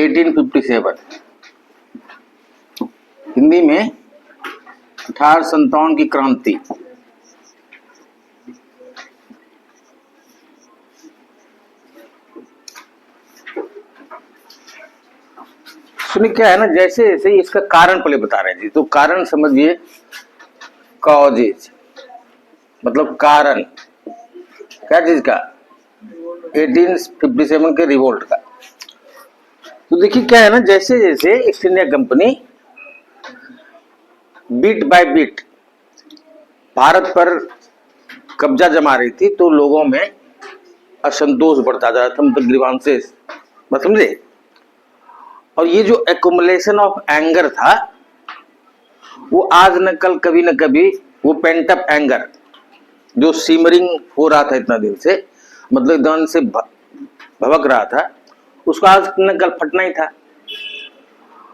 1857, हिंदी में 1857 की क्रांति। सुनिए क्या है ना, जैसे जैसे इसका कारण पहले बता रहे हैं जी, तो कारण समझिए, कॉजेज मतलब कारण, क्या चीज का, 1857 के रिवोल्ट का। तो देखिए क्या है ना, जैसे जैसे east India company bit by bit Bharat पर कब्जा जमा रही थी, तो लोगों में असंतोष बढ़ता जा रहा था, मतलब ग्रीवांसेस, बस समझे। और ये जो एक्युमुलेशन ऑफ एंगर था, वो आज न कल कभी न कभी वो पेंट अप एंगर जो सिमरिंग हो रहा था इतना दिन से, मतलब एकदम से भभक रहा था, उसको आज न कल फटना ही था।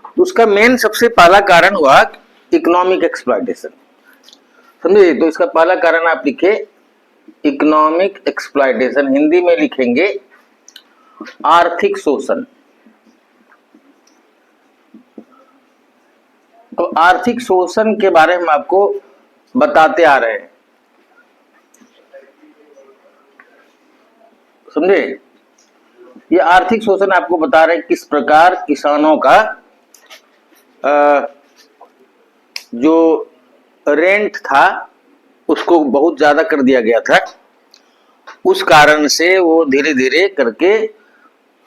तो उसका मेन सबसे पहला कारण हुआ इकोनॉमिक एक्सप्लॉयटेशन, समझे। तो इसका पहला कारण आप लिखे इकोनॉमिक एक्सप्लॉयटेशन, हिंदी में लिखेंगे आर्थिक शोषण। तो आर्थिक शोषण के बारे में आपको बताते आ रहे हैं, समझे। ये आर्थिक शोषण आपको बता रहे हैं किस प्रकार किसानों का जो रेंट था उसको बहुत ज्यादा कर दिया गया था। उस कारण से वो धीरे धीरे करके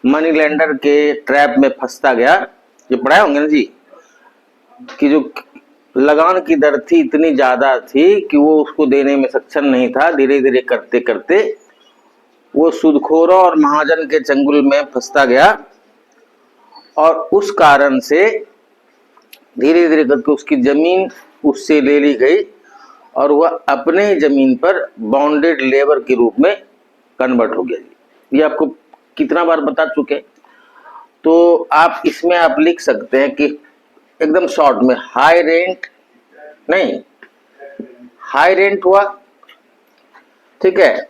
मनी लेंडर के ट्रैप में फंसता गया। ये पढ़ाए होंगे ना जी, कि जो लगान की दर थी इतनी ज्यादा थी कि वो उसको देने में सक्षम नहीं था। धीरे धीरे करते करते वो सूदखोरों और महाजन के चंगुल में फंसता गया, और उस कारण से धीरे धीरे करके उसकी जमीन उससे ले ली गई, और वह अपने जमीन पर बॉन्डेड लेबर के रूप में कन्वर्ट हो गया। ये आपको कितना बार बता चुके। तो आप इसमें आप लिख सकते हैं कि एकदम शॉर्ट में, हाई रेंट नहीं, हाई रेंट हुआ, ठीक है।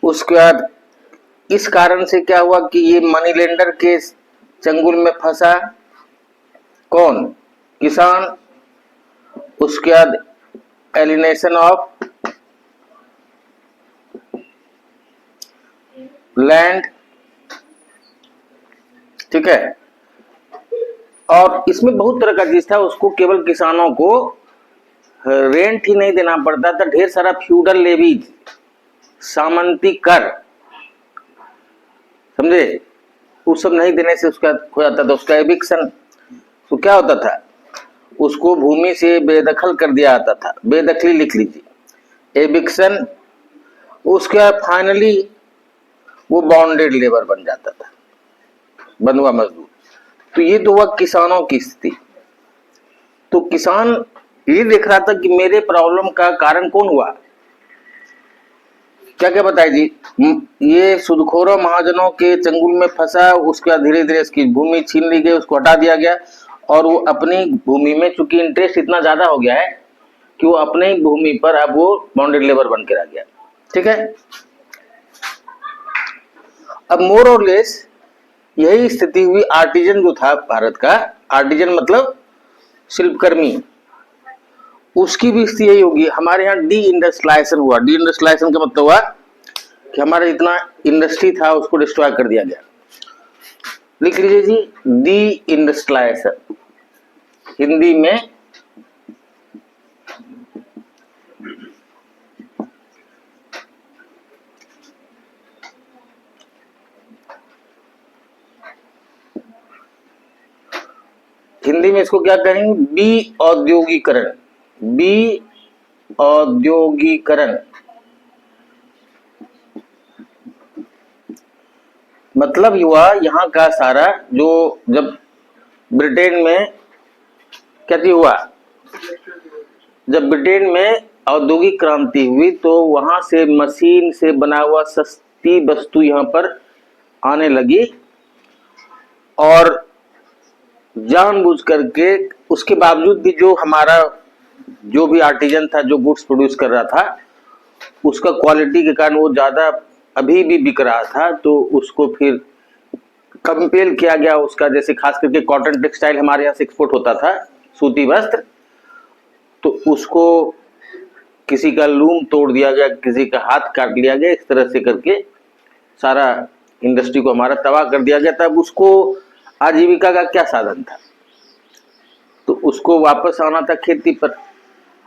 उसके बाद इस कारण से क्या हुआ कि ये मनी लेंडर के चंगुल में फंसा कौन, किसान। उसके बाद एलिनेशन ऑफ लैंड, ठीक है। और इसमें बहुत तरह का चीज था, उसको केवल किसानों को रेंट ही नहीं देना पड़ता था, ढेर सारा फ्यूडल लेवीज, सामंती कर, समझे, वो सब नहीं देने से उसका हो जाता था उसका एविक्शन। तो क्या होता था, उसको भूमि से बेदखल कर दिया जाता था, बेदखली लिख लीजिए, एविक्शन। उसके फाइनली वो बॉन्डेड लेबर बन जाता था, बंधुआ मजदूर। तो ये तो हुआ किसानों की स्थिति। तो किसान ये देख रहा था कि मेरे प्रॉब्लम का कारण कौन हुआ, क्या क्या बताए जी। ये सूदखोरों महाजनों के चंगुल में फंसा, उसके बाद धीरे धीरे इसकी भूमि छीन ली गई, उसको हटा दिया गया, और वो अपनी भूमि में चूंकि इंटरेस्ट इतना ज्यादा हो गया है कि वो अपने भूमि पर अब वो बॉन्डेड लेबर बन के रह गया, ठीक है। अब मोर और लेस यही स्थिति हुई आर्टिजन जो था भारत का, आर्टिजन मतलब शिल्पकर्मी, उसकी भी स्थिति यही होगी। हमारे यहाँ डी इंडस्ट्रियलाइजेशन हुआ। डी इंडस्ट्रियलाइजेशन का मतलब हुआ कि हमारा जितना इंडस्ट्री था उसको डिस्ट्रॉय कर दिया गया। लिख लीजिए जी, डी इंडस्ट्रियलाइजेशन, हिंदी में इसको क्या कहेंगे, बी औद्योगिकरण, बी औद्योगिकरण। मतलब हुआ यहाँ का सारा जो, जब ब्रिटेन में क्या हुआ, जब ब्रिटेन में औद्योगिक क्रांति हुई, तो वहां से मशीन से बना हुआ सस्ती वस्तु यहाँ पर आने लगी, और जानबूझ करके उसके बावजूद भी जो हमारा जो भी आर्टिजन था जो गुड्स प्रोड्यूस कर रहा था, उसका क्वालिटी के कारण वो ज्यादा अभी भी बिक रहा था, तो उसको फिर कंपेल किया गया उसका, जैसे खास करके कॉटन टेक्सटाइल हमारे यहाँ से एक्सपोर्ट होता था, सूती वस्त्र, तो उसको किसी का लूम तोड़ दिया गया, किसी का हाथ काट लिया गया, इस तरह से करके सारा इंडस्ट्री को हमारा तबाह कर दिया गया। तब उसको आजीविका का क्या साधन था, तो उसको वापस आना था खेती पर,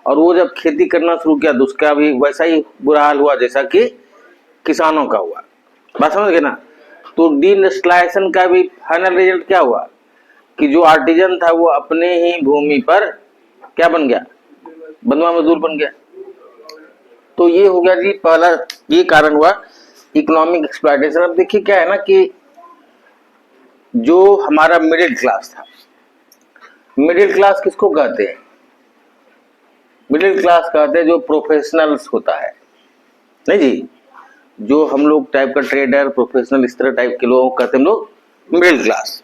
और वो जब खेती करना शुरू किया तो उसका भी वैसा ही बुरा हाल हुआ जैसा कि किसानों का हुआ। बात समझ गए ना। तो डिइंडस्ट्रियलाइजेशन का भी फाइनल रिजल्ट क्या हुआ कि जो आर्टिजन था वो अपने ही भूमि पर क्या बन गया, बंधुआ मजदूर बन गया। तो ये हो गया जी पहला, ये कारण हुआ इकोनॉमिक एक्सप्लॉयटेशन। अब देखिए क्या है ना कि जो हमारा मिडिल क्लास था, मिडिल क्लास किसको कहते हैं, मिडिल क्लास कहते हैं जो प्रोफेशनल्स होता है, नहीं जी, जो हम लोग टाइप का ट्रेडर, प्रोफेशनल, इस तरह टाइप के लोग कहते हैं हम लोग मिडिल क्लास।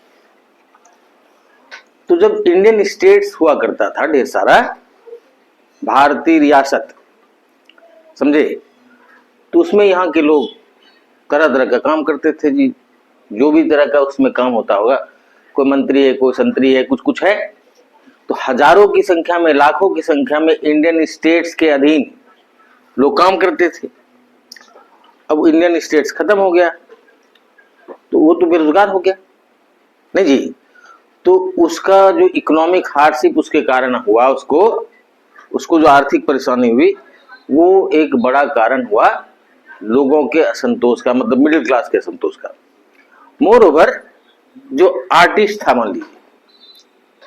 तो जब इंडियन स्टेट्स हुआ करता था ढेर सारा, भारतीय रियासत, समझे, तो उसमें यहाँ के लोग तरह तरह का काम करते थे जी, जो भी तरह का उसमें काम होता होगा, कोई मंत्री है, कोई संतरी है, कुछ कुछ है। तो हजारों की संख्या में, लाखों की संख्या में इंडियन स्टेट्स के अधीन लोग काम करते थे। अब इंडियन स्टेट्स खत्म हो गया तो वो तो बेरोजगार हो गया, नहीं जी। तो उसका जो इकोनॉमिक हार्डशिप उसके कारण हुआ, उसको जो आर्थिक परेशानी हुई, वो एक बड़ा कारण हुआ लोगों के असंतोष का, मतलब मिडिल क्लास के असंतोष का। मोर ओवर जो आर्टिस्ट था, मान लीजिए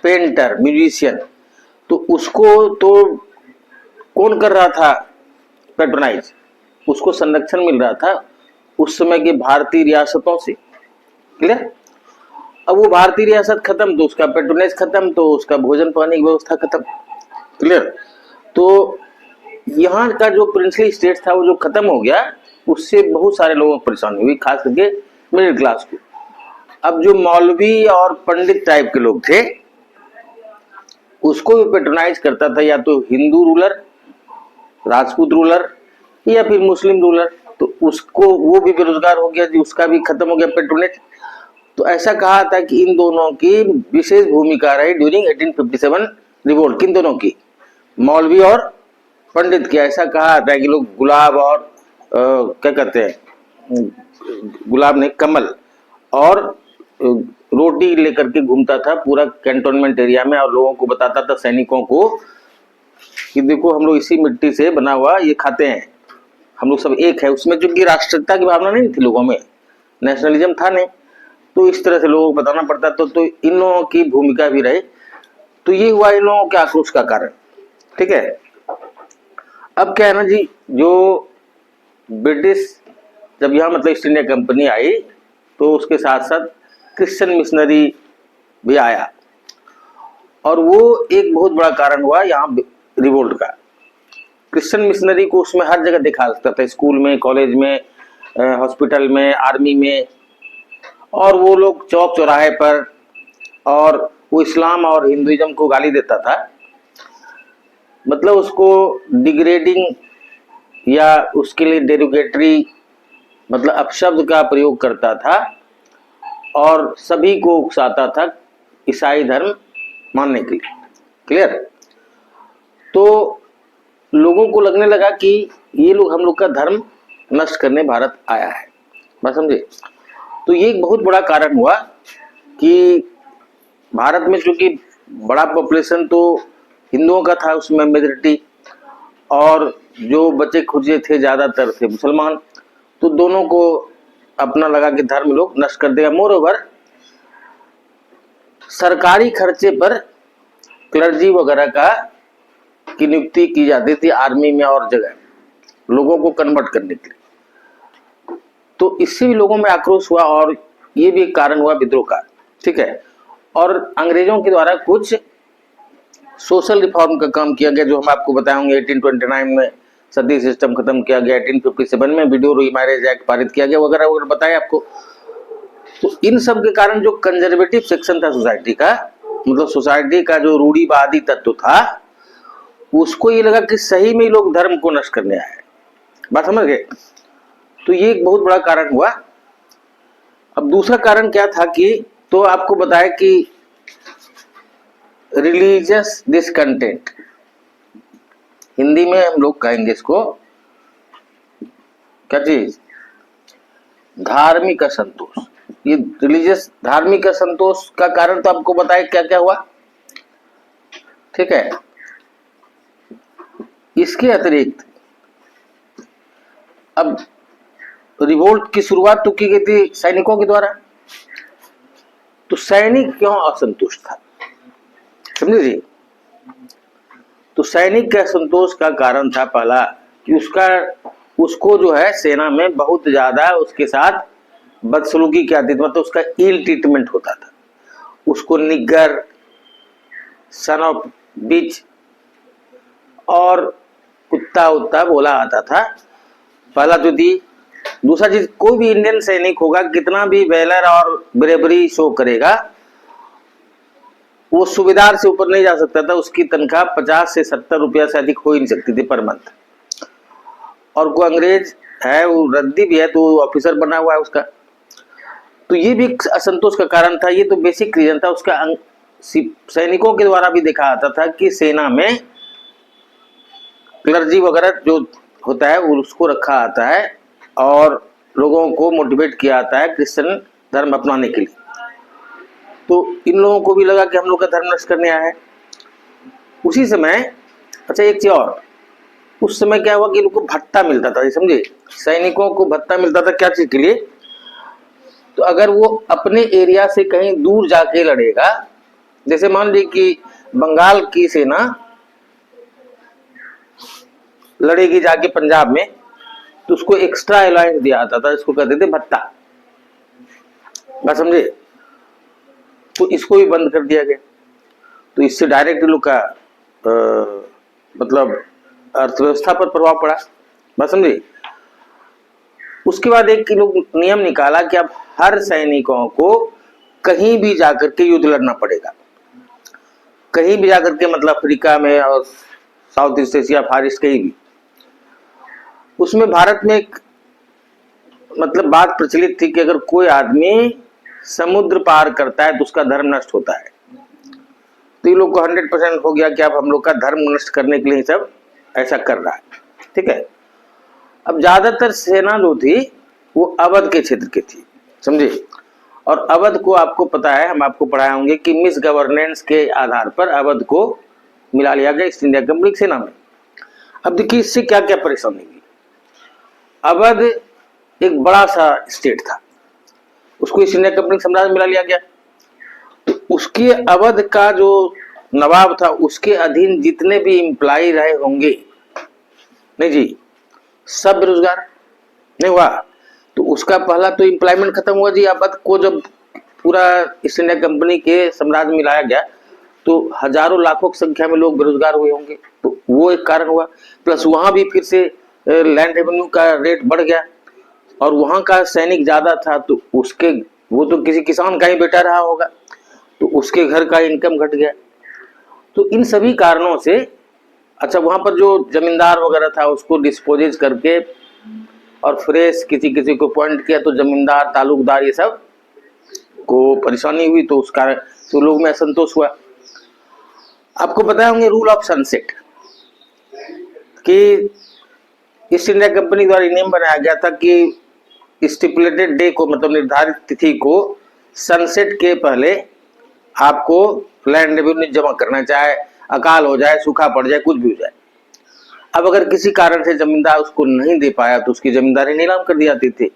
पेंटर, म्यूजिशियन, तो उसको तो कौन कर रहा था पेट्रोनाइज, उसको संरक्षण मिल रहा था उस समय की भारतीय रियासतों से, क्लियर। अब वो भारतीय रियासत खत्म तो उसका पेट्रोनेज खत्म, तो उसका भोजन पानी की व्यवस्था खत्म, क्लियर। तो यहाँ का जो प्रिंसली स्टेट था वो जो खत्म हो गया, उससे बहुत सारे लोगों को परेशानी हुई, खास करके मिडिल क्लास को। अब जो मौलवी और पंडित टाइप के लोग थे उसको भी पेट्रोनाइज करता था या तो हिंदू रूलर, राजपूत रूलर, या फिर मुस्लिम रूलर, तो उसको वो भी बेरोजगार हो गया जी, उसका भी खत्म हो गया पेट्रोनेज। तो ऐसा कहा था कि इन दोनों की विशेष भूमिका रही ड्यूरिंग 1857 रिवोल्ट। किन दोनों की, मौलवी और पंडित की। ऐसा कहा था कि लोग गुलाब और क्या कहते हैं, गुलाब नहीं, कमल और रोटी लेकर के घूमता था पूरा कैंटोनमेंट एरिया में, और लोगों को बताता था, सैनिकों को, कि देखो हम लोग इसी मिट्टी से बना हुआ ये खाते हैं, हम लोग सब एक है। उसमें चूंकि राष्ट्रीयता की भावना नहीं थी लोगों में, नेशनलिज्म था नहीं, तो इस तरह से लोगों को बताना पड़ता था। तो इन लोगों की भूमिका भी रही। तो ये हुआ इन लोगों के आक्रोश का कारण, ठीक है। अब क्या है ना जी, जो ब्रिटिश जब यहाँ मतलब ईस्ट इंडिया कंपनी आई तो उसके साथ साथ क्रिश्चियन मिशनरी भी आया, और वो एक बहुत बड़ा कारण हुआ यहाँ रिवोल्ट का। क्रिश्चियन मिशनरी को उसमें हर जगह देखा सकता था, स्कूल में, कॉलेज में, हॉस्पिटल में, आर्मी में, और वो लोग चौक चौराहे पर, और वो इस्लाम और हिंदुइज्म को गाली देता था, मतलब उसको डिग्रेडिंग या उसके लिए डेरोगेटरी मतलब अपशब्द का प्रयोग करता था, और सभी को उकसाता था ईसाई धर्म मानने के लिए, क्लियर। तो लोगों को लगने लगा कि ये लोग हम लोग का धर्म नष्ट करने भारत आया है, बात समझे। तो ये एक बहुत बड़ा कारण हुआ कि भारत में चूंकि बड़ा पॉपुलेशन तो हिंदुओं का था, उसमें मेजॉरिटी, और जो बचे खुचे थे ज्यादातर थे मुसलमान, तो दोनों को अपना लगा कि धर्म लोग नष्ट कर देगा। मोर ओवर सरकारी खर्चे पर क्लर्जी वगैरह का की नियुक्ति की जाती थी आर्मी में और जगह, लोगों को कन्वर्ट करने के लिए। तो इससे भी लोगों में आक्रोश हुआ, और ये भी एक कारण हुआ विद्रोह का, ठीक है। और अंग्रेजों के द्वारा कुछ सोशल रिफॉर्म का काम किया गया, जो हम आपको बताएंगे। 1829 में सती सिस्टम खत्म किया गया, 1857 में विडो रीमैरिज एक्ट पारित किया गया, वगैरह वगैरह बताया आपको। तो इन सब के कारण जो कंजर्वेटिव सेक्शन था सोसाइटी का, मतलब सोसाइटी का जो रूढ़िवादी तत्व था, उसको ये लगा कि सही में लोग धर्म को नष्ट करने आए, बात समझ गए। तो ये एक बहुत बड़ा कारण हुआ अब दूसरा कारण क्या था कि तो आपको बताया कि रिलीजियस डिसकंटेंट, हिंदी में हम लोग कहेंगे इसको क्या चीज, धार्मिक असंतोष। ये रिलीजियस धार्मिक असंतोष का कारण तो आपको बताया क्या क्या हुआ, ठीक है। इसके अतिरिक्त अब रिवोल्ट की शुरुआत तो की गई थी सैनिकों के द्वारा, तो सैनिक क्यों असंतुष्ट था, समझे जी। तो सैनिक के असंतोष का कारण था पहला कि उसको जो है सेना में बहुत ज्यादा उसके साथ बदसलूकी की आती थी, मतलब उसका इल ट्रीटमेंट होता था, उसको निग्गर, सन ऑफ बिच और कुत्ता उत्ता बोला आता था, पहला तो थी। दूसरा चीज, कोई भी इंडियन सैनिक होगा कितना भी वेलर और ब्रेवरी शो करेगा, वो सूबेदार से ऊपर नहीं जा सकता था, उसकी तनख्वाह 50 से 70 रुपया से अधिक हो ही नहीं सकती थी पर मंथ। और कोई अंग्रेज है वो रद्दी भी है तो ऑफिसर बना हुआ है उसका, तो ये भी असंतोष का कारण था। ये तो बेसिक रीजन था उसका। सैनिकों के द्वारा भी देखा जाता था कि सेना में क्लर्जी वगैरह जो होता है उसको रखा आता है और लोगों को मोटिवेट किया जाता है क्रिश्चियन धर्म अपनाने के लिए। तो इन लोगों को भी लगा कि हम लोग का धर्म नष्ट करने आया है। उसी समय अच्छा एक चीज और, उस समय क्या हुआ कि इनको भत्ता मिलता था, समझे, सैनिकों को भत्ता मिलता था क्या चीज के लिए, तो अगर वो अपने एरिया से कहीं दूर जाके लड़ेगा, जैसे मान लीजिए कि बंगाल की सेना लड़ेगी जाके पंजाब में, तो उसको एक्स्ट्रा अलाउंस दिया जाता था, इसको कहते थे भत्ता, बात समझे। तो इसको भी बंद कर दिया गया, तो इससे डायरेक्ट लोग का मतलब अर्थव्यवस्था पर प्रभाव पड़ा, बात समझे। उसके बाद एक लोग नियम निकाला कि अब हर सैनिकों को कहीं भी जाकर के युद्ध लड़ना पड़ेगा, कहीं भी जाकर के, मतलब अफ्रीका में और साउथ ईस्ट एशिया, फार ईस्ट, कहीं भी। उसमें भारत में एक मतलब बात प्रचलित थी कि अगर कोई आदमी समुद्र पार करता है तो उसका धर्म नष्ट होता है। तो ये लोग को 100% हो गया कि अब हम लोग का धर्म नष्ट करने के लिए सब ऐसा कर रहा है, ठीक है। अब ज्यादातर सेना जो थी वो अवध के क्षेत्र की थी, समझे। और अवध को आपको पता है, हम आपको पढ़ाए होंगे कि मिस गवर्नेंस के आधार पर अवध को मिला लिया गया ईस्ट इंडिया कंपनी सेना में। अब देखिए इससे क्या क्या परेशानी हुई। अवध एक बड़ा सा स्टेट था, उसको ईस्ट इंडिया कंपनी साम्राज्य में मिला लिया गया। तो उसके अवध का जो नवाब था उसके अधीन जितने भी एम्प्लॉय रहे होंगे, नहीं जी, सब बेरोजगार नहीं हुआ। तो उसका पहला तो एम्प्लॉयमेंट खत्म हुआ जी। अवध को जब पूरा ईस्ट इंडिया कंपनी के साम्राज्य में लाया गया तो हजारों लाखों की संख्या में लोग बेरोजगार हुए होंगे, तो वो एक कारण हुआ। प्लस वहां भी फिर से लैंड रेवेन्यू का रेट बढ़ गया और वहां का सैनिक ज्यादा था, तो उसके वो तो किसी किसान का ही बेटा रहा होगा, तो उसके घर का इनकम घट गया। तो इन सभी कारणों से अच्छा वहां पर जो जमींदार वगैरह था उसको डिस्पोजेज करके और फ्रेश किसी किसी को पॉइंट किया, तो जमींदार तालुकदार ये सब को परेशानी हुई, तो उस कारण तो लोग में असंतोष हुआ। आपको पता होंगे रूल ऑफ सनसेट कि ईस्ट इंडिया कंपनी द्वारा नियम बनाया गया था कि स्टिपुलेटेड डे को, मतलब निर्धारित तिथि को, सनसेट के पहले आपको लैंड रेवेन्यू जमा करना, चाहे अकाल हो जाए, सूखा पड़ जाए, कुछ भी हो जाए। अब अगर किसी कारण से जमींदार उसको नहीं दे पाया तो उसकी जमींदारी नीलाम कर दी जाती थी।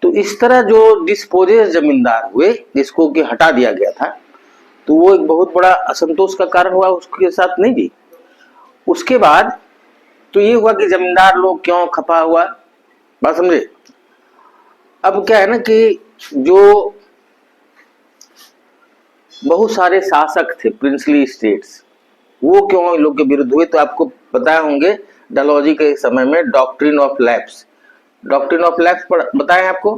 तो इस तरह जो डिस्पोजेस जमींदार हुए जिसको कि हटा दिया गया था, तो वो एक बहुत बड़ा असंतोष का कारण हुआ उसके साथ, नहीं जी। उसके बाद तो ये हुआ कि जमींदार लोग क्यों खपा हुआ, बात समझे। अब क्या है ना कि जो बहुत सारे शासक थे प्रिंसली स्टेट्स, वो क्यों इन लोग के विरुद्ध हुए, तो आपको बताए होंगे डलहौजी के समय में doctrine of lapse, doctrine of lapse बताए आपको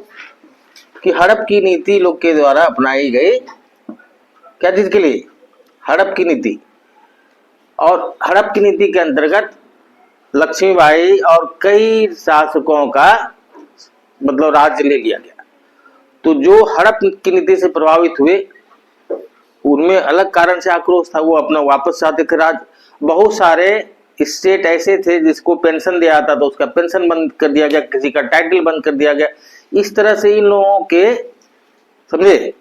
कि हड़प की नीति लोग के द्वारा अपनाई गई, क्या चीज के लिए, हड़प की नीति। और हड़प की नीति के अंतर्गत लक्ष्मीबाई और कई शासकों का मतलब राज्य ले लिया गया। तो जो हड़प की नीति से प्रभावित हुए उनमें अलग कारण से आक्रोश था, वो अपना वापस चाहते थे राज। बहुत सारे स्टेट ऐसे थे जिसको पेंशन दिया जाता था, उसका पेंशन बंद कर दिया गया, किसी का टाइटल बंद कर दिया गया। इस तरह से इन लोगों के, समझे,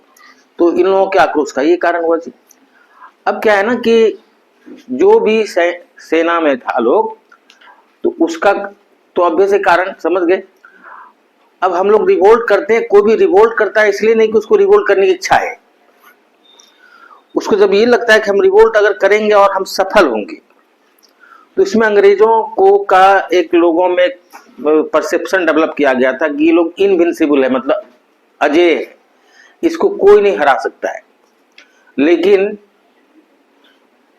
तो इन लोगों के आक्रोश का ये कारण हुआ जी। अब क्या है ना कि जो भी सेना में था लोग, तो उसका तो ऑब्वियस कारण समझ गए। अब हम लोग रिवोल्ट करते हैं, कोई भी रिवोल्ट करता है इसलिए नहीं कि उसको रिवोल्ट करने की इच्छा है, उसको जब ये लगता है कि हम रिवोल्ट अगर करेंगे और हम सफल होंगे, तो इसमें अंग्रेजों को का एक लोगों में परसेप्शन डेवलप किया गया था कि ये लोग इनविंसिबल है, मतलब अजय है, इसको कोई नहीं हरा सकता है। लेकिन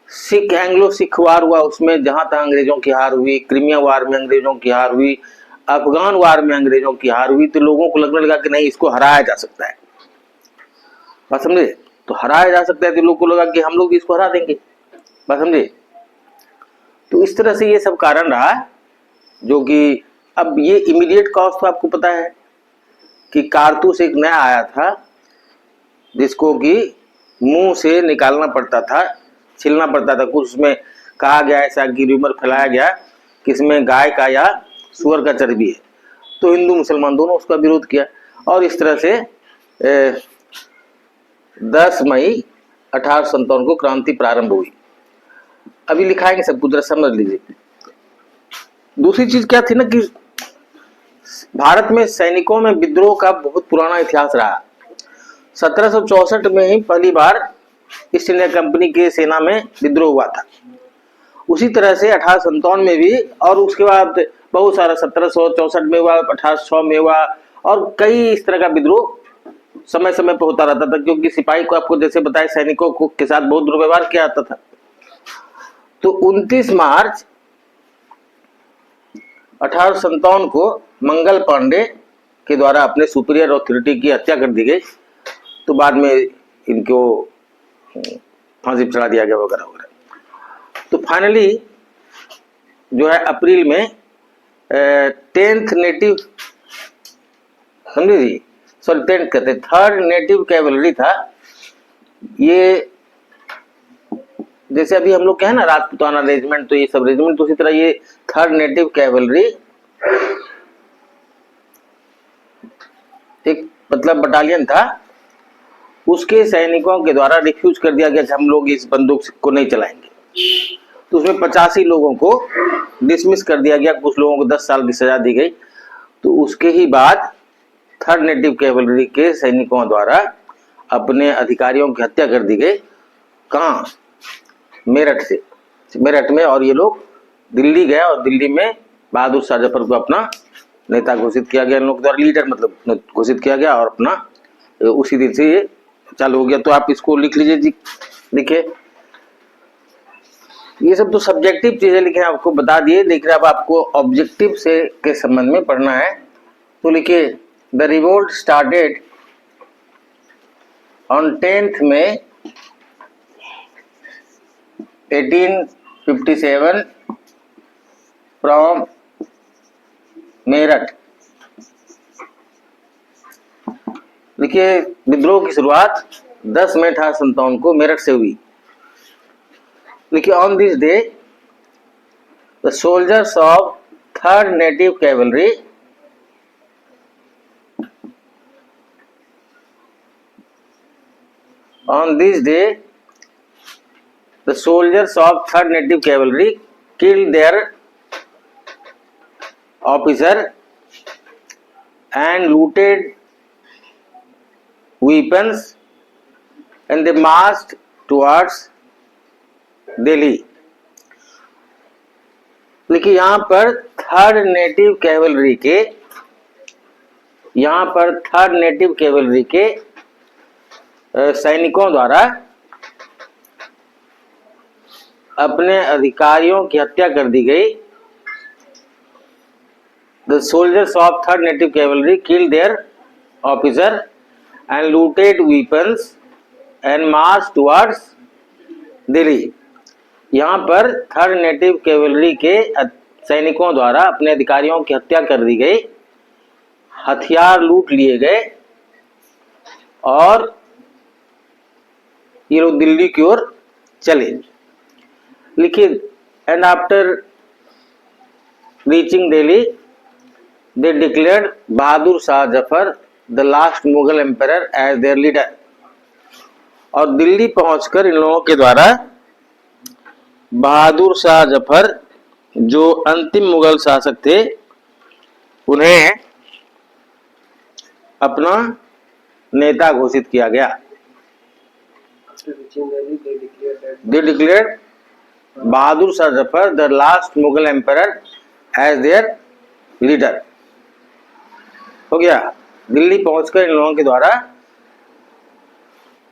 सिख एंग्लो सिख वार हुआ, उसमें जहां तक अंग्रेजों की हार हुई, क्रीमिया वार में अंग्रेजों की हार हुई, अफगान वार में अंग्रेजों की हार हुई, तो लोगों को लगने लगा कि नहीं, इसको हराया जा सकता है। बात समझे? तो हराया जा सकता है तो लोगों को लगा कि हम लोग भी इसको हरा देंगे। बात समझे? तो इस तरह से ये सब कारण रहा, जो कि अब ये इमीडिएट कॉज तो आपको पता है कि कारतूस एक नया आया था जिसको कि मुंह से निकालना पड़ता था, छिलना पड़ता था। कुछ उसमें कहा गया, ऐसा कि रूमर फैलाया गया कि इसमें गाय का या सुअर का चर्बी है, तो हिंदू मुसलमान दोनों उसका विरोध किया। और इस तरह से 10 मई 1857 को क्रांति प्रारंभ हुई। अभी लिखाएंगे सब कुछ, समझ लीजिए। दूसरी चीज क्या थी ना कि भारत में सैनिकों में विद्रोह का बहुत पुराना इतिहास रहा। 1764 में ही पहली बार ईस्ट इंडिया कंपनी की सेना में विद्रोह हुआ था। उसी तरह से 1857 में भी, और उसके बाद बहुत सारा 1764 में हुआ, 1806 में हुआ, और कई इस तरह का विद्रोह समय समय पर होता रहता था, क्योंकि सिपाही को आपको जैसे बताया सैनिकों को के साथ बहुत दुर्व्यवहार किया जाता था। तो 29 मार्च 1857 को मंगल पांडे के द्वारा अपने सुपीरियर अथॉरिटी की हत्या कर दी गई। तो बाद में इनको फांसी पर चढ़ा दिया गया वगैरह वगैरह। तो फाइनली जो है अप्रैल में 10th नेटिव, समझे जी, सॉरी 10th कहते, 3rd नेटिव कैवलरी था ये। जैसे अभी हम लोग कहें ना राजपुताना रेजिमेंट, तो ये सब रेजिमेंट, तो उसी तरह ये 3rd नेटिव कैवलरी एक मतलब बटालियन था। उसके सैनिकों के द्वारा रिफ्यूज कर दिया गया कि हम लोग इस बंदूक को नहीं चलाएंगे। तो उसमें 85 लोगों को डिसमिस कर दिया गया, कुछ लोगों को 10 साल की सजा दी गई। तो उसके ही बाद 3rd नेटिव कैवलरी के सैनिकों द्वारा अपने अधिकारियों की हत्या कर दी गई। कहाँ? मेरठ से, मेरठ में। और ये लोग दिल्ली गए और दिल्ली में बहादुर शाह जफर को अपना नेता घोषित किया गया, इन लोगों द्वारा लीडर मतलब घोषित किया गया, और अपना उसी दिन से ये चालू हो गया। तो आप इसको लिख लीजिए जी, लिखे। ये सब तो सब्जेक्टिव चीजें लिखे, आपको बता दिए, लेकिन अब आपको ऑब्जेक्टिव से के संबंध में पढ़ना है। तो लिखिए, the revolt started on 10th May 1857 from Meerut. देखिए, विद्रोह की शुरुआत 10 मई 1857 को मेरठ से हुई। देखिए, on this day the soldiers of 3rd native cavalry on this day the soldiers of 3rd native cavalry killed their officer and looted weapons and they marched towards Delhi। देखिए, यहाँ पर 3rd नेटिव कैवलरी के, यहाँ पर 3rd native cavalry के सैनिकों द्वारा अपने अधिकारियों की हत्या कर दी गई। The soldiers of 3rd native cavalry killed their officer and looted weapons and march towards Delhi. यहाँ पर 3rd नेटिव कैवलरी के सैनिकों द्वारा अपने अधिकारियों की हत्या कर दी गई, हथियार लूट लिए गए और ये लोग दिल्ली की ओर चले। लिखिए, and after reaching Delhi they declared Bahadur Shah Zafar the last Mughal emperor as their leader. और दिल्ली पहुंचकर इन लोगों के द्वारा बहादुर शाह जफर जो अंतिम मुगल शासक थे उन्हें अपना नेता घोषित किया गया। They declared Bahadur Shah Zafar the last Mughal emperor as their leader. हो गया। दिल्ली पहुंचकर इन लोगों के द्वारा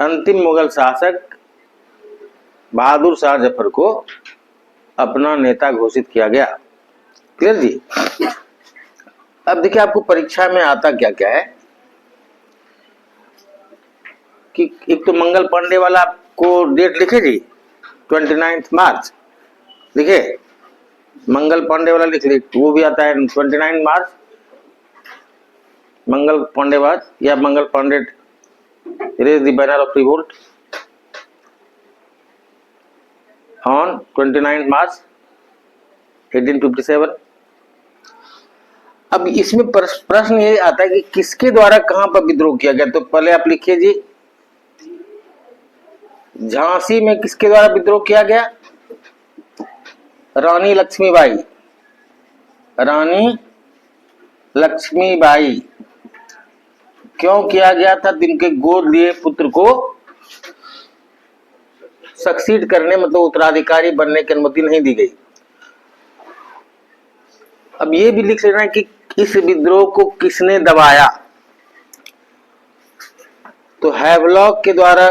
अंतिम मुगल शासक बहादुर शाह जफर को अपना नेता घोषित किया गया। क्लियर जी। अब देखिए आपको परीक्षा में आता क्या क्या है कि एक तो मंगल पांडे वाला आपको डेट लिखे जी 29 मार्च लिखे, मंगल पांडे वाला लिख ली, वो भी आता है 29 मार्च मंगल पांडेवाद या Mangal Pandey raised the banner of revolt on 29 March 1857। अब इसमें प्रश्न ये आता है कि किसके द्वारा कहां पर विद्रोह किया गया। तो पहले आप लिखिए जी, झांसी में किसके द्वारा विद्रोह किया गया? रानी लक्ष्मीबाई। रानी लक्ष्मीबाई क्यों किया गया था? जिनके गोद लिए पुत्र को सक्सीड करने मतलब उत्तराधिकारी बनने की अनुमति नहीं दी गई। अब ये भी लिख लेना है कि इस विद्रोह को किसने दबाया। तो हैवलॉक के द्वारा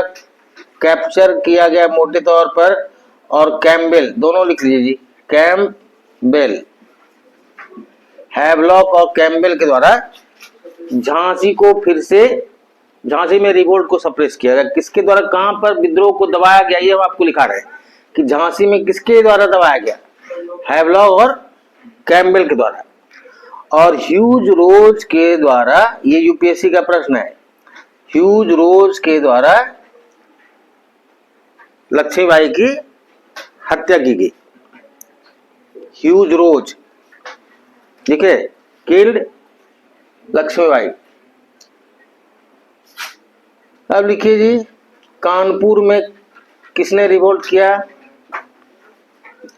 कैप्चर किया गया मोटे तौर पर, और कैम्पबेल, दोनों लिख लीजिए जी, कैम्पबेल, हैवलॉक और कैम्पबेल के द्वारा झांसी को फिर से, झांसी में रिवोल्ट को सप्रेस किया गया। किसके द्वारा कहां पर विद्रोह को दबाया गया ये हम आपको लिखा रहे हैं कि झांसी में किसके द्वारा दबाया गया, हैवलॉक और कैम्पबेल के द्वारा। और ह्यूज रोज के द्वारा, ये यूपीएससी का प्रश्न है, ह्यूज रोज के द्वारा लक्ष्मीबाई की हत्या की गई। ह्यूज रोज, ठीक है, किल्ड लक्ष्मीबाई। अब लिखिए जी, कानपुर में किसने रिवोल्ट किया?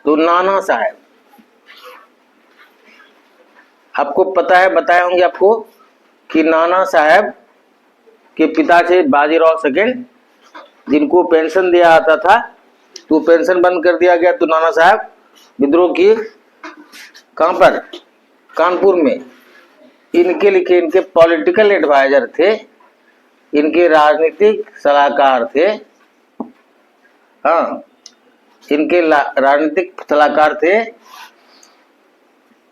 तो नाना साहब। आपको पता है, बताए होंगे आपको कि नाना साहब के पिता थे बाजीराव सेकेंड, जिनको पेंशन दिया आता था, तो पेंशन बंद कर दिया गया। तो नाना साहब विद्रोह किए। कहां पर? कानपुर में। इनके लिखे, इनके पॉलिटिकल एडवाइजर थे, इनके राजनीतिक सलाहकार थे। हाँ, इनके राजनीतिक सलाहकार थे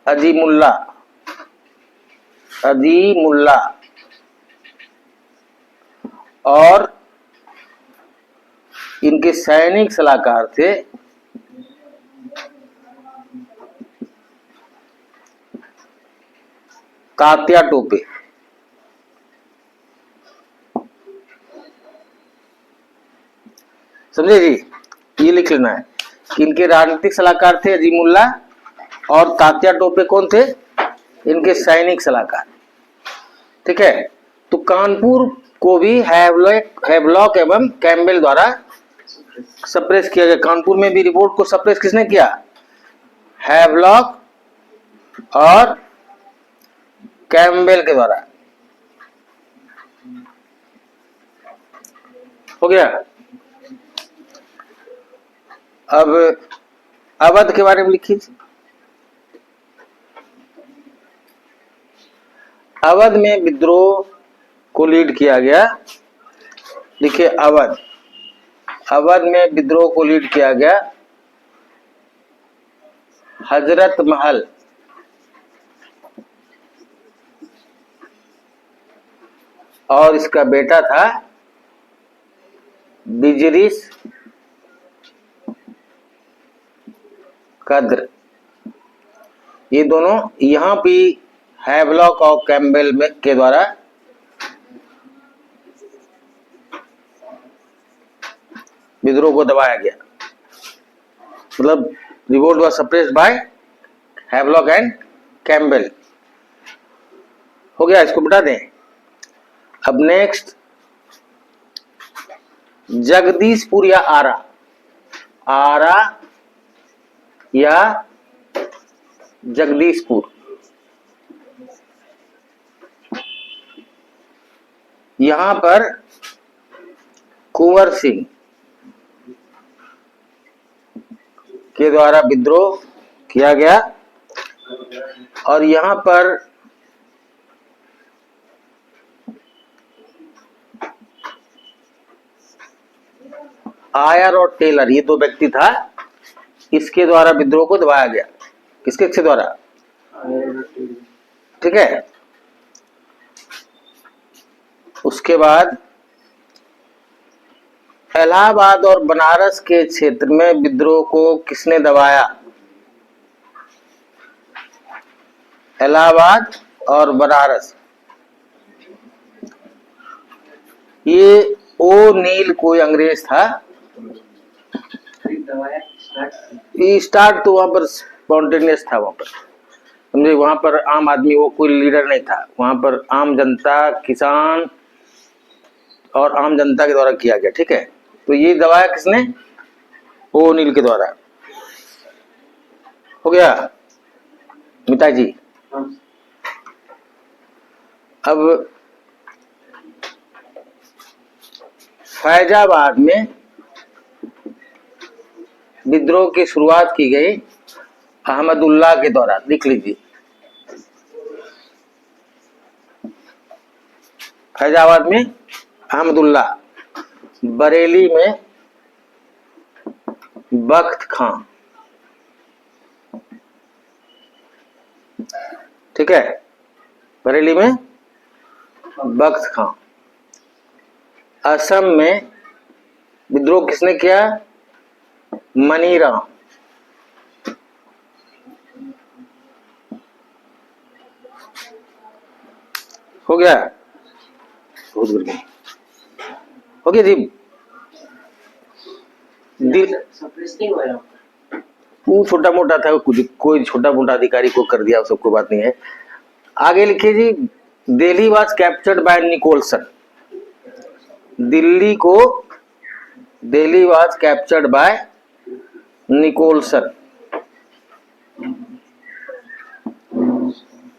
अजीमुल्ला, अजीमुल्ला, और इनके सैनिक सलाहकार थे तात्या टोपे। समझे जी? ये लिख लेना है कि इनके राजनीतिक सलाहकार थे अजीमुल्ला, और तात्या टोपे कौन थे? इनके सैनिक सलाहकार। ठीक है। तो कानपुर को भी हैवलॉक एवं कैम्पबेल द्वारा सप्रेस किया गया। कानपुर में भी रिवोल्ट को सप्रेस किसने किया? हैवलॉक और कैम्पबेल के द्वारा। हो गया। अब अवध के बारे में लिखिए। अवध में विद्रोह को लीड किया गया। देखिए, अवध में विद्रोह को लीड किया गया हजरत महल, और इसका बेटा था बिजरिस कद्र। ये दोनों यहां भी हैवलॉक और कैम्पबेल के द्वारा विद्रोह को दबाया गया, मतलब revolt was suppressed bye Havelock and Campbell. हो गया, इसको मिटा दें। अब नेक्स्ट जगदीशपुर या आरा, आरा या जगदीशपुर, यहां पर कुंवर सिंह के द्वारा विद्रोह किया गया और यहां पर आयर और टेलर, ये दो व्यक्ति था, इसके द्वारा विद्रोह को दबाया गया। किसके द्वारा? ठीक है। उसके बाद इलाहाबाद और बनारस के क्षेत्र में विद्रोह को किसने दबाया? इलाहाबाद और बनारस, ये ओ नील कोई अंग्रेज था। स्टार्ट तो वहां पर स्पॉन्टेनियस था, वहां पर समझे, वहां पर आम आदमी, वो कोई लीडर नहीं था, वहां पर आम जनता, किसान और आम जनता के द्वारा किया गया। ठीक है, तो ये दबाया किसने? ओ नील के द्वारा। हो गया मिता जी। अब फैजाबाद में विद्रोह की शुरुआत की गई अहमदुल्ला के द्वारा, लिख लीजिए। फैजाबाद में अहमदुल्ला, बरेली में बख्त खां। ठीक है, बरेली में बख्त खां। असम में विद्रोह किसने किया? मनीराम। हो गया, हो गया जी। वो छोटा मोटा था, कोई छोटा मोटा अधिकारी को कर दिया, सबको बात नहीं है। आगे लिखिए जी, Delhi was captured by Nicholson. Delhi was captured by Nicholson.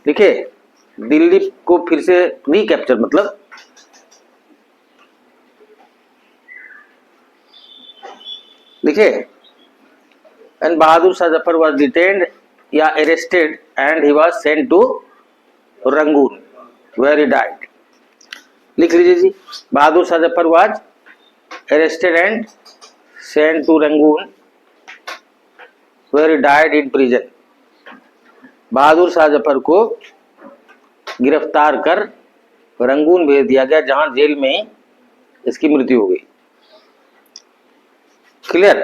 देखिए, दिल्ली को फिर से रिकैप्चर, मतलब देखिए, and Bahadur Shah Zafar was detained या arrested and he was sent to Rangoon where he died. लिख लीजिए जी, Bahadur Shah Zafar was arrested and sent to Rangoon where he died in prison. Bahadur Shah Zafar को गिरफ्तार कर रंगून भेज दिया गया, जहां जेल में इसकी मृत्यु हो गई। क्लियर?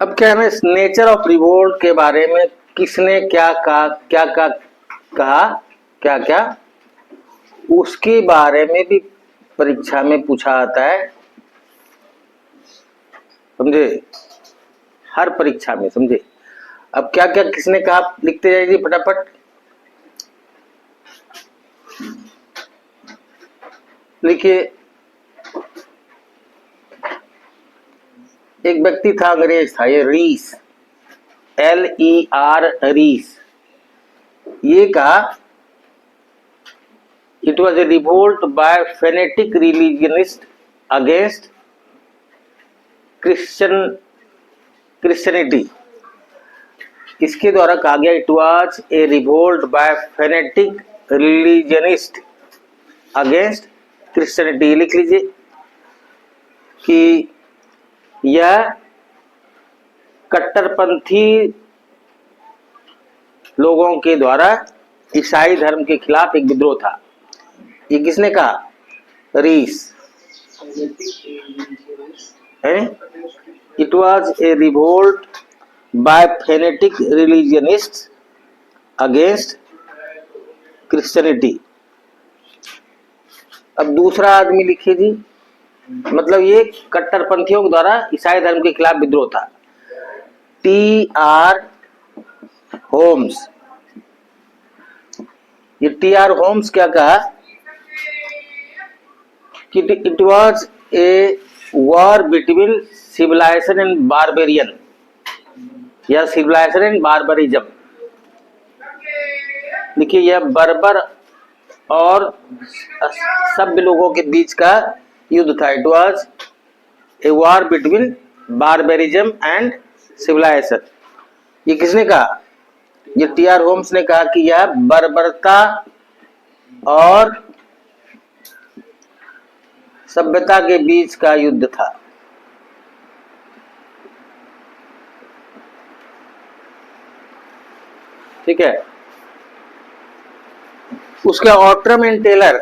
अब क्या है ना, इस नेचर ऑफ रिवोल्ट के बारे में किसने क्या कहा, क्या क्या, उसके बारे में भी परीक्षा में पूछा आता है, समझे, हर परीक्षा में, समझे। अब क्या क्या किसने कहा, लिखते जाइए फटाफट। लिखिए, एक व्यक्ति था, अंग्रेज था, ये रीस, LER, रीस। ये कहा, it was a revolt by fanatic religionist against Christianity. इसके द्वारा कहा गया, it was a revolt by fanatic religionist against Christianity. लिख लीजिए कि यह कट्टरपंथी लोगों के द्वारा ईसाई धर्म के खिलाफ एक विद्रोह था। ये किसने कहा? Rees. It was a revolt by fanatic religionist against Christianity. अब दूसरा आदमी लिखिए जी, मतलब ये कट्टरपंथियों के द्वारा ईसाई धर्म के खिलाफ विद्रोह था। T R Holmes. ये टी आर होम्स क्या कहा कि it was a war between civilization and barbarian या सिविलाइजेशन एंड बारबरिज्म। देखिए यह बर्बर और सभ्य लोगों के बीच का युद्ध था। It was a war between barbarism and civilisation. ये किसने कहा? ये टी आर होम्स ने कहा कि यह बर्बरता और सभ्यता के बीच का युद्ध था। ठीक है। उसके ऑट्रम एंड टेलर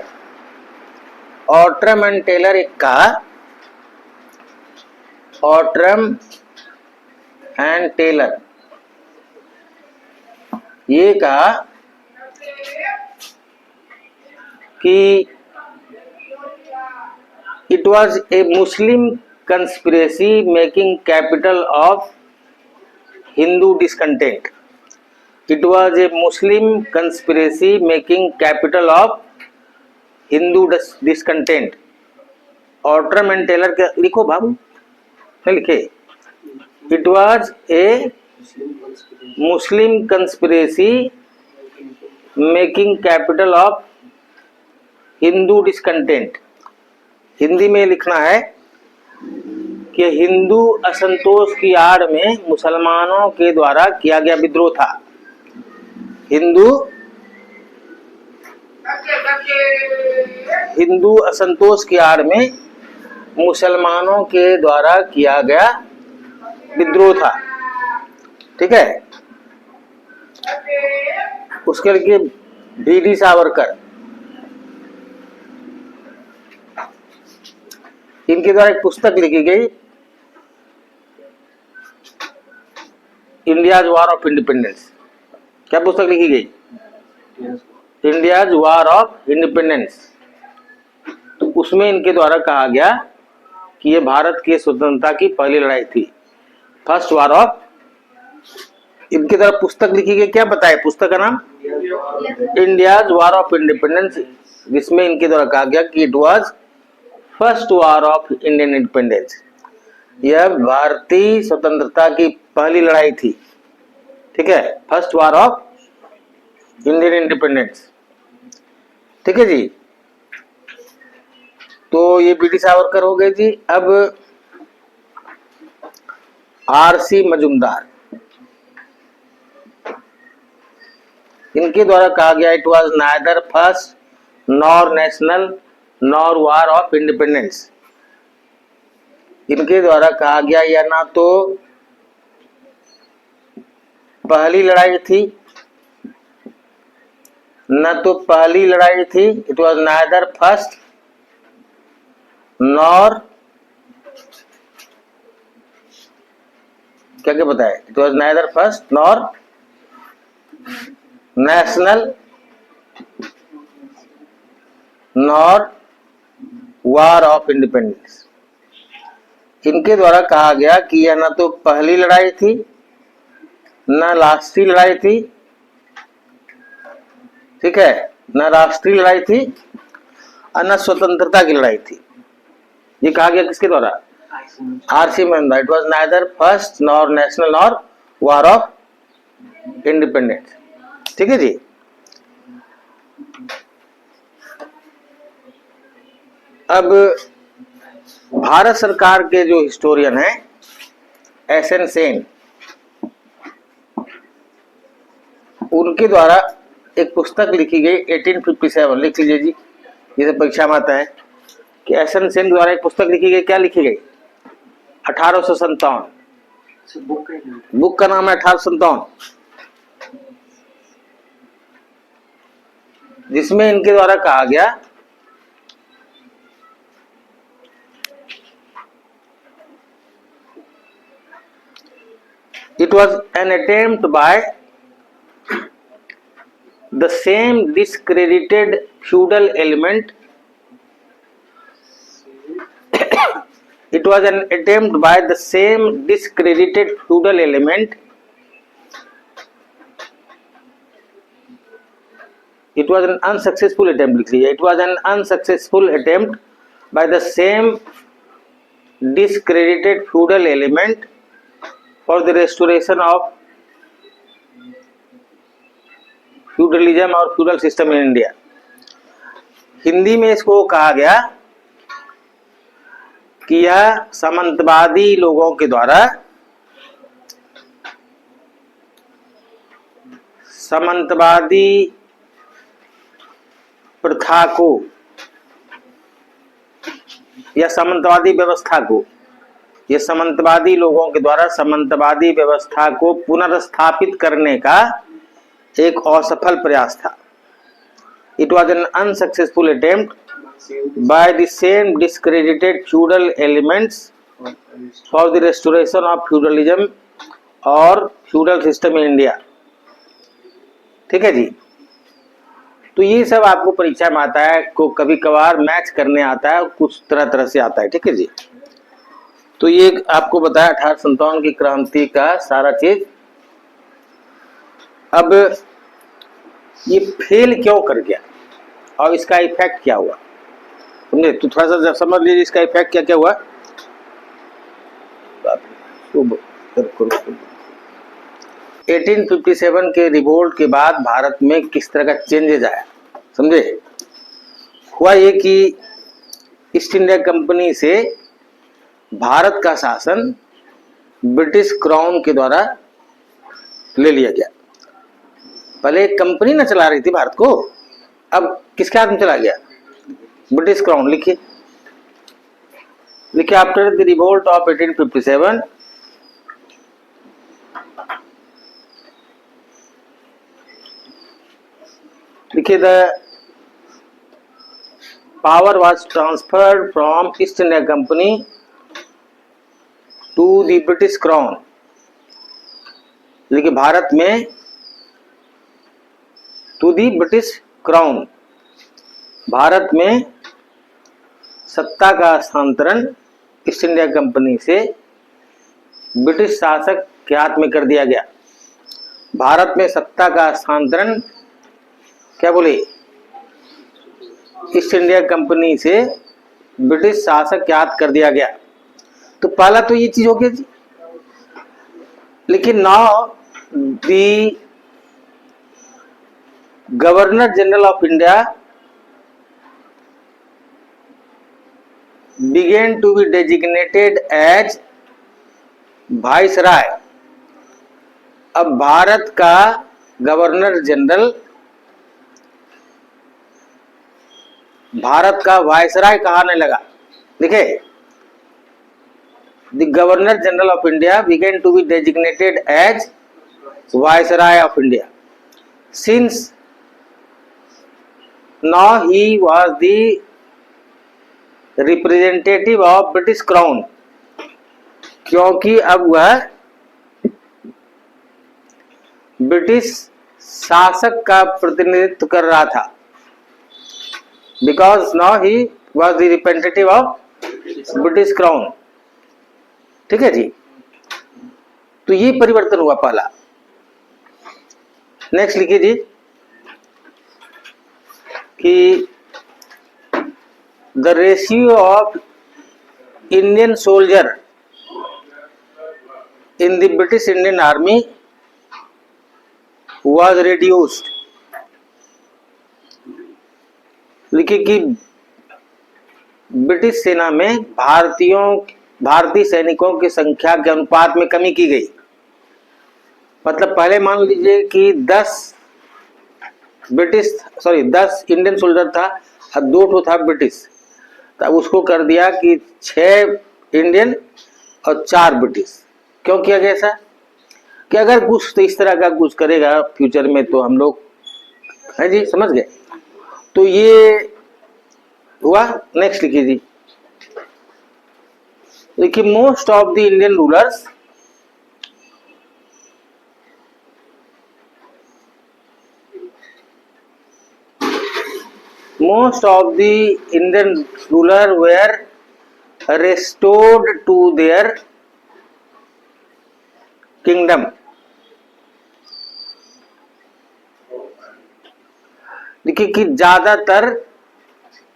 एक कहा, ऑट्रम एंड टेलर ये कहा कि it was a Muslim conspiracy making capital of Hindu discontent. It was a Muslim conspiracy making capital of Hindu discontent. Outram and Taylor क्या लिखो बाबू, लिखे। It was a Muslim conspiracy making capital of Hindu discontent. Hindi में लिखना है कि हिंदू असंतोष की आड़ में मुसलमानों के द्वारा किया गया विद्रोह था। हिंदू असंतोष की आड़ में मुसलमानों के द्वारा किया गया विद्रोह था। ठीक है। उसके लिए डी सावरकर, इनके द्वारा एक पुस्तक लिखी गई, इंडियाज वॉर ऑफ इंडिपेंडेंस। क्या पुस्तक लिखी गई? India's war of independence. तो उसमें इनके द्वारा कहा गया कि यह भारत की स्वतंत्रता की पहली लड़ाई थी, फर्स्ट वॉर ऑफ। इनके द्वारा पुस्तक लिखी गई, क्या बताए पुस्तक का नाम? इंडियाज वॉर ऑफ इंडिपेंडेंस, जिसमें इनके द्वारा कहा गया कि it was first war of Indian independence. यह भारतीय स्वतंत्रता की पहली लड़ाई थी। ठीक है, first war of Indian independence. ठीक है जी। तो ये बी डी सावरकर हो गए जी। अब आर.सी. मजूमदार, इनके द्वारा कहा गया it was neither first nor national nor war of independence. इनके द्वारा कहा गया यह ना तो पहली लड़ाई थी, न तो पहली लड़ाई थी। It was neither first nor, क्या क्या बताया? It was neither first nor national nor war of independence. इनके द्वारा कहा गया कि यह न तो पहली लड़ाई थी, न राष्ट्रीय लड़ाई थी। ठीक है, न राष्ट्रीय लड़ाई थी और न स्वतंत्रता की लड़ाई थी। ये कहा गया किसके द्वारा? RC. Majumdar. It was neither first nor national nor war of independence. ठीक है जी। अब भारत सरकार के जो हिस्टोरियन हैं एस.एन. सेन, उनके द्वारा एक पुस्तक लिखी गई 1857, लिख लीजिए जी, ये परीक्षा में आता है कि एस.एन. सेन द्वारा एक पुस्तक लिखी गई। क्या लिखी गई? 1857। बुक का नाम है 1857, जिसमें इनके द्वारा कहा गया It was an attempt by the same discredited feudal element. It was an attempt by the same discredited feudal element. It was an unsuccessful attempt, लिख लीजिए. It was an unsuccessful attempt by the same discredited feudal element for the restoration of feudalism और feudal system in India. Hindi में इसको कहा गया कि यह सामंतवादी लोगों के द्वारा सामंतवादी प्रथा को या सामंतवादी व्यवस्था को, यह सामंतवादी लोगों के द्वारा सामंतवादी व्यवस्था को पुनर्स्थापित करने का एक असफल प्रयास था. It was an unsuccessful attempt by the same discredited feudal elements for the restoration of feudalism और feudal system in India. ठीक है जी. तो ये सब आपको परीक्षा में आता है, को कभी कभार मैच करने आता है, कुछ तरह तरह से आता है. ठीक है जी. तो ये आपको बताया 1857 की क्रांति का सारा चीज. अब ये फेल क्यों कर गया और इसका इफेक्ट क्या हुआ, समझे? तो थोड़ा सा समझ लीजिए इसका इफेक्ट क्या क्या हुआ. 1857 के रिवोल्ट के बाद भारत में किस तरह का चेंजेज आया, समझे? हुआ ये कि ईस्ट इंडिया कंपनी से भारत का शासन ब्रिटिश क्राउन के द्वारा ले लिया गया. पहले एक कंपनी ना चला रही थी भारत को, अब किसके हाथ में चला गया? British crown. लिखिए लिखिए आफ्टर द रिवोल्ट ऑफ 1857 लिखिए the power was transferred from East India Company to the British crown. लिखिए भारत में to the British crown, Bharat में सत्ता का हस्तांतरण ईस्ट इंडिया कंपनी से ब्रिटिश शासक के हाथ में कर दिया गया. भारत में सत्ता का हस्तांतरण क्या बोले? ईस्ट इंडिया कंपनी से ब्रिटिश शासक के हाथ कर दिया गया. तो पहला तो ये चीज हो गई जी. लेकिन now the governor general of India began to be designated as viceroy. अब भारत का गवर्नर जनरल भारत का वाइसराय कहने लगा. देखिए the governor general of India began to be designated as viceroy of India since now he was the representative of British Crown. क्योंकि अब वह British शासक का प्रतिनिधित्व कर रहा था. Because now he was the representative of British Crown. ठीक है जी. तो ये परिवर्तन हुआ पहला. नेक्स्ट लिखिए जी कि the ratio of Indian soldier in the British Indian army was reduced. लिखिए कि ब्रिटिश सेना में भारतीय सैनिकों की संख्या के अनुपात में कमी की गई. मतलब पहले मान लीजिए कि 10 इंडियन सोल्जर था और 2 था ब्रिटिश. तब उसको कर दिया कि 6 इंडियन और 4 ब्रिटिश. क्यों किया गया ऐसा? कि अगर कुछ तो इस तरह का कुछ करेगा फ्यूचर में तो हम लोग है जी, समझ गए. तो ये हुआ. नेक्स्ट लिखिए जी. देखिए most of the Indian rulers most of the Indian ruler were restored to their kingdom. देखिए कि ज्यादातर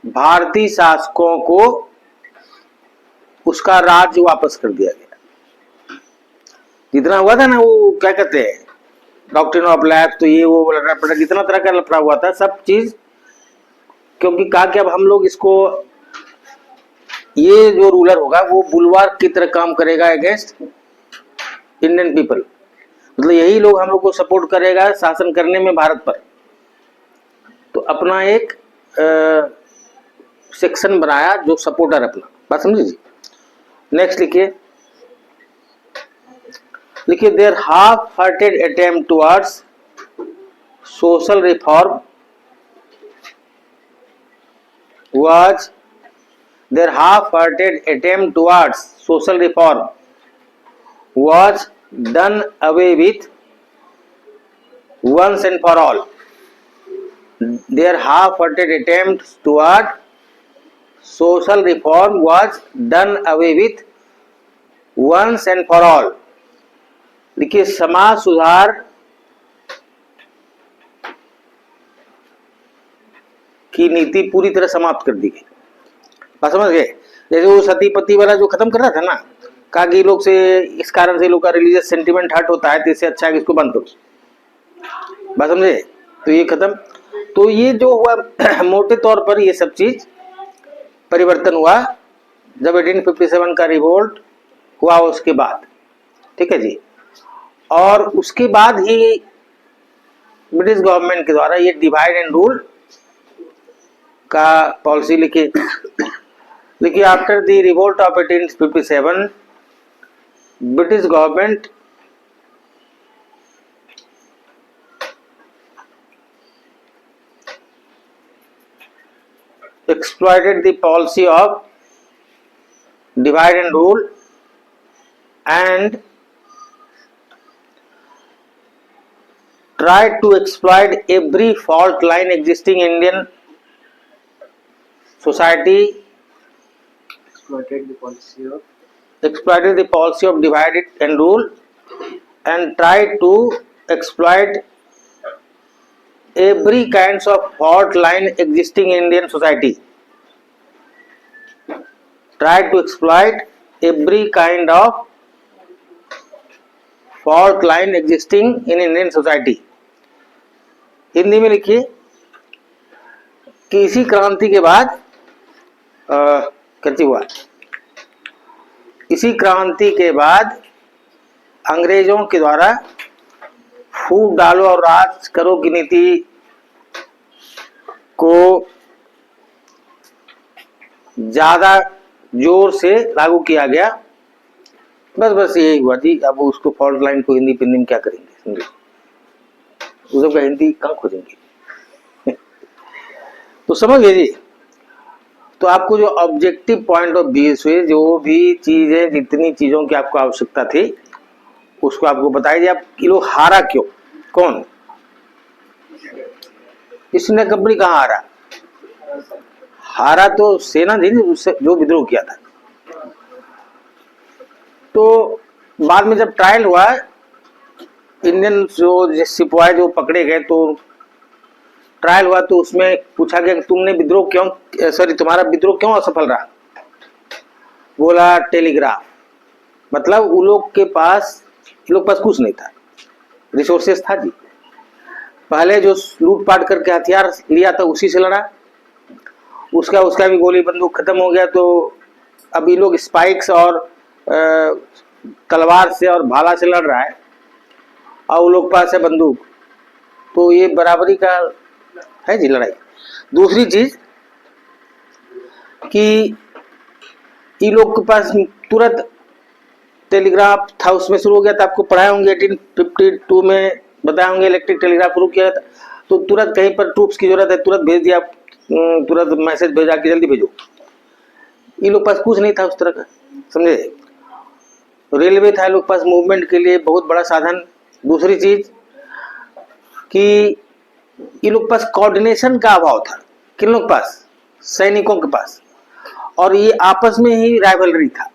भारतीय शासकों को उसका राज्य वापस कर दिया गया। जितना हुआ था ना, वो क्या कहते हैं, डॉक्ट्रिन ऑफ लैप्स, तो ये वो लफड़ा पड़ा, जितना तरह का लफड़ा हुआ था सब चीज, क्योंकि कहा कि अब हम लोग इसको, ये जो रूलर होगा वो बुलवार की तरह काम करेगा अगेंस्ट इंडियन पीपल, मतलब यही लोग हम लोग को सपोर्ट करेगा शासन करने में भारत पर। तो अपना एक सेक्शन बनाया जो सपोर्टर अपना, बात समझे जी। नेक्स्ट लिखिए their half hearted attempt towards social reform was their half-hearted attempt towards social reform was done away with once and for all. Their half-hearted attempt toward social reform was done away with once and for all. देखिए समाज सुधार की नीति पूरी तरह समाप्त कर दी गई। बात समझ गए? जैसे वो सती पति वाला जो खत्म कर रहा था ना, कहा कि लोग से इस कारण से लोग का रिलीजियस सेंटिमेंट हर्ट होता है, तो इससे अच्छा है कि इसको बंद करो। बात समझे? तो ये खत्म। तो ये जो हुआ मोटे तौर पर ये सब चीज परिवर्तन हुआ जब 1857 का रिवोल्ट हुआ उसके बाद, ठीक है जी। और उसके बाद ही ब्रिटिश गवर्नमेंट के द्वारा ये डिवाइड एंड रूल का पॉलिसी लिखी after the revolt of 1857 British government exploited the policy of divide and rule and tried to exploit every fault line existing in Indian society, exploited the policy of divide and rule and tried to exploit every kinds of fault line existing in Indian society. Tried to exploit every kind of fault line existing in Indian society. Hindi में लिखिए कि इसी क्रांति के बाद कैसे हुआ, इसी क्रांति के बाद अंग्रेजों के द्वारा फूट डालो और राज करो की नीति को ज्यादा जोर से लागू किया गया। बस यही हुआ जी। अब उसको फॉल्ट लाइन को हिंदी पिंदी में क्या करेंगे, समझे? उस सबका हिंदी कहाँ खोजेंगे तो समझ गए जी। तो आपको जो ऑब्जेक्टिव पॉइंट ऑफ व्यू से जो भी चीजें, जितनी चीजों की आपको आवश्यकता थी उसको आपको बताइए। आप किलो हारा क्यों, कौन इसने कंपनी कहाँ हारा? हारा तो सेना थी जो विद्रोह किया था। तो बाद में जब ट्रायल हुआ, इंडियन जो सिपाही जो पकड़े गए, तो ट्रायल हुआ तो उसमें पूछा गया कि तुमने विद्रोह क्यों, सॉरी तुम्हारा विद्रोह क्यों असफल रहा? बोला टेलीग्राफ। मतलब उन लोग के पास कुछ नहीं था, रिसोर्सेस था जी। पहले जो लूटपाट करके हथियार लिया था उसी से लड़ा, उसका भी गोली बंदूक खत्म हो गया। तो अब ये लोग स्पाइक्स और तलवार से और भाला से लड़ रहा है और वो लोग पास है बंदूक, तो ये बराबरी का है जी लड़ाई। दूसरी चीज कि ये लोग के पास तुरंत टेलीग्राफ था, उसमें शुरू हो गया था। आपको पढ़ाए होंगे 1852 में बताए होंगे इलेक्ट्रिक टेलीग्राफ शुरू किया था। तो तुरंत कहीं पर ट्रूप्स की जरूरत है, तुरंत भेज दिया, तुरंत मैसेज भेजा कि जल्दी भेजो। ये लोग पास कुछ नहीं था उस तरह का, समझे? रेलवे था लोग पास मूवमेंट के लिए बहुत बड़ा साधन। दूसरी चीज कि ये लोग पास कोऑर्डिनेशन का अभाव था किन लोग के पास? सैनिकों के पास। और ये आपस में ही राइवलरी था।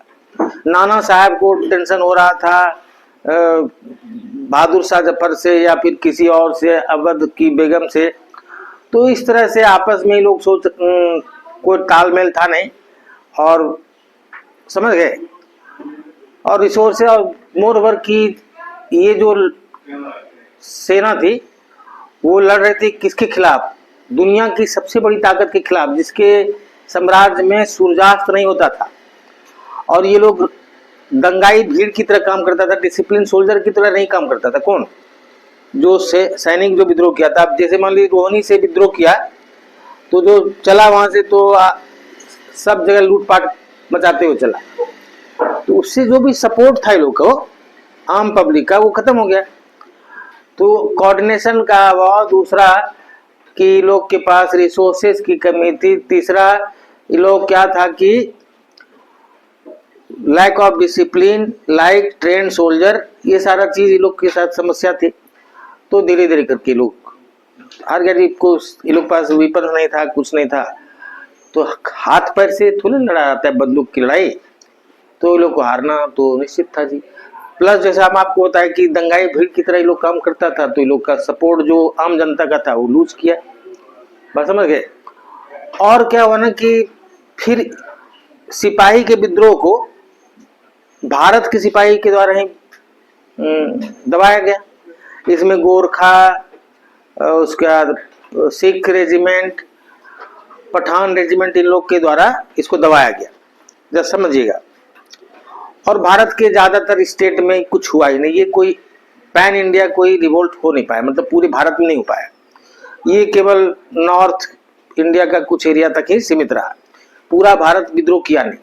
नाना साहब को टेंशन हो रहा था बहादुर शाह जफर से या फिर किसी और से, अवध की बेगम से। तो इस तरह से आपस में ही लोग कोई तालमेल था नहीं, और समझ गए। और रिसोर्स और मोर ओवर की ये जो सेना थी वो लड़ रही थी किसके खिलाफ? दुनिया की सबसे बड़ी ताकत के खिलाफ, जिसके साम्राज्य में सूर्यास्त नहीं होता था। और ये लोग दंगाई भीड़ की तरह काम करता था, डिसिप्लिन सोल्जर की तरह नहीं काम करता था। कौन? जो सैनिक जो विद्रोह किया था। अब जैसे मान लीजिए रोहिणी से विद्रोह किया तो जो चला वहां से तो सब जगह लूटपाट मचाते हुए चला, तो उससे जो भी सपोर्ट था लोग को, आम पब्लिक का, वो खत्म हो गया। तो कोऑर्डिनेशन का अभाव, दूसरा कि लोग के पास रिसोर्सेज की कमी थी, तीसरा ये लोग क्या था कि lack of discipline, like train soldier, ये सारा चीज ये लोग के साथ समस्या थी। तो धीरे धीरे करके लोग हार गए। ये लोग पास वेपन नहीं था, कुछ नहीं था, तो हाथ पैर से थोड़ी लड़ा जाता है बंदूक की लड़ाई। तो ये लोग को हारना तो निश्चित था जी। प्लस जैसा हम आपको बताया कि दंगाई भीड़ की तरह ये लोग काम करता था, तो ये लोग का सपोर्ट जो आम जनता का था वो लूज किया। बात समझ गए। और क्या हुआ ना कि फिर सिपाही के विद्रोह को भारत के सिपाही के द्वारा ही दबाया गया। इसमें गोरखा, उसके बाद सिख रेजिमेंट, पठान रेजिमेंट, इन लोग के द्वारा इसको दबाया गया। जब समझिएगा। और भारत के ज्यादातर स्टेट में कुछ हुआ ही नहीं। ये कोई पैन इंडिया कोई रिवोल्ट हो नहीं पाया, मतलब पूरे भारत में नहीं हो पाया। ये केवल नॉर्थ इंडिया का कुछ एरिया तक ही सीमित रहा, पूरा भारत विद्रोह किया नहीं।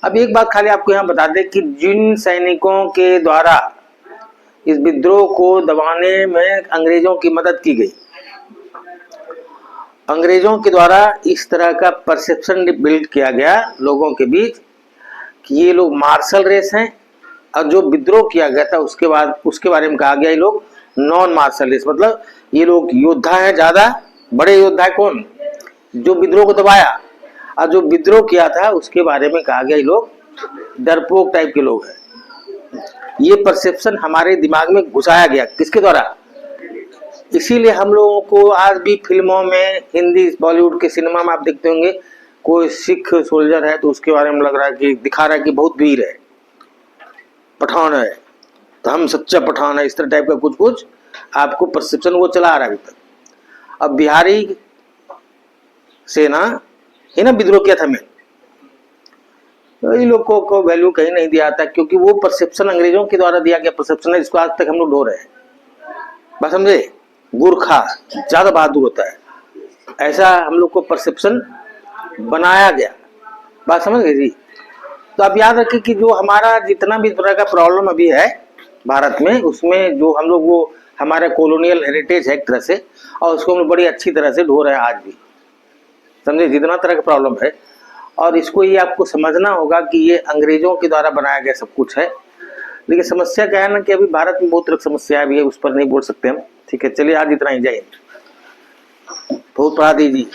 अब एक बात खाली आपको यहाँ बता दें कि जिन सैनिकों के द्वारा इस विद्रोह को दबाने में अंग्रेजों की मदद की गई, अंग्रेजों के द्वारा इस तरह का परसेप्शन बिल्ड किया गया लोगों के बीच कि ये लोग मार्शल रेस हैं। और जो विद्रोह किया गया था उसके बाद उसके बारे में कहा गया ये लोग नॉन मार्शल रेस, मतलब ये लोग योद्धा है, ज्यादा बड़े योद्धा है। कौन? जो विद्रोह को दबाया। और जो विद्रोह किया था उसके बारे में कहा गया ये लोग डरपोक टाइप के लोग हैं। ये परसेप्शन हमारे दिमाग में घुसाया गया, किसके द्वारा? इसीलिए हम लोगों को आज भी फिल्मों में, हिंदी बॉलीवुड के सिनेमा में आप देखते होंगे, कोई सिख सोल्जर है तो उसके बारे में लग रहा है कि दिखा रहा है कि बहुत वीर है, पठान है, तो हम सच्चा पठान है, इस तरह टाइप का कुछ कुछ आपको परसेप्शन वो चला आ रहा है अभी तक। अब बिहारी सेना है ना विद्रोह किया था मैं, तो इन लोगों को वैल्यू कहीं नहीं दिया था, क्योंकि वो परसेप्शन अंग्रेजों के द्वारा दिया गया परसेप्शन है, जिसको आज तक हम लोग ढो रहे हैं। बस समझे? गुरखा ज्यादा बहादुर होता है, ऐसा हम लोग को परसेप्शन बनाया गया। बात समझ गए जी? तो आप याद रखिए कि जो हमारा जितना भी तरह का प्रॉब्लम अभी है भारत में, उसमें जो हम लोग वो हमारा कॉलोनियल हेरिटेज है एक तरह से, और उसको हम लोग बड़ी अच्छी तरह से ढो रहे हैं आज भी। समझे? जितना तरह का प्रॉब्लम है, और इसको ये आपको समझना होगा कि ये अंग्रेजों के द्वारा बनाया गया सब कुछ है। लेकिन समस्या क्या है ना कि अभी भारत में बहुत तरह की समस्या भी है, उस पर नहीं बोल सकते हम। ठीक है, चलिए आज इतना ही, जय हिंद। बहुत पढ़ा दीजिए।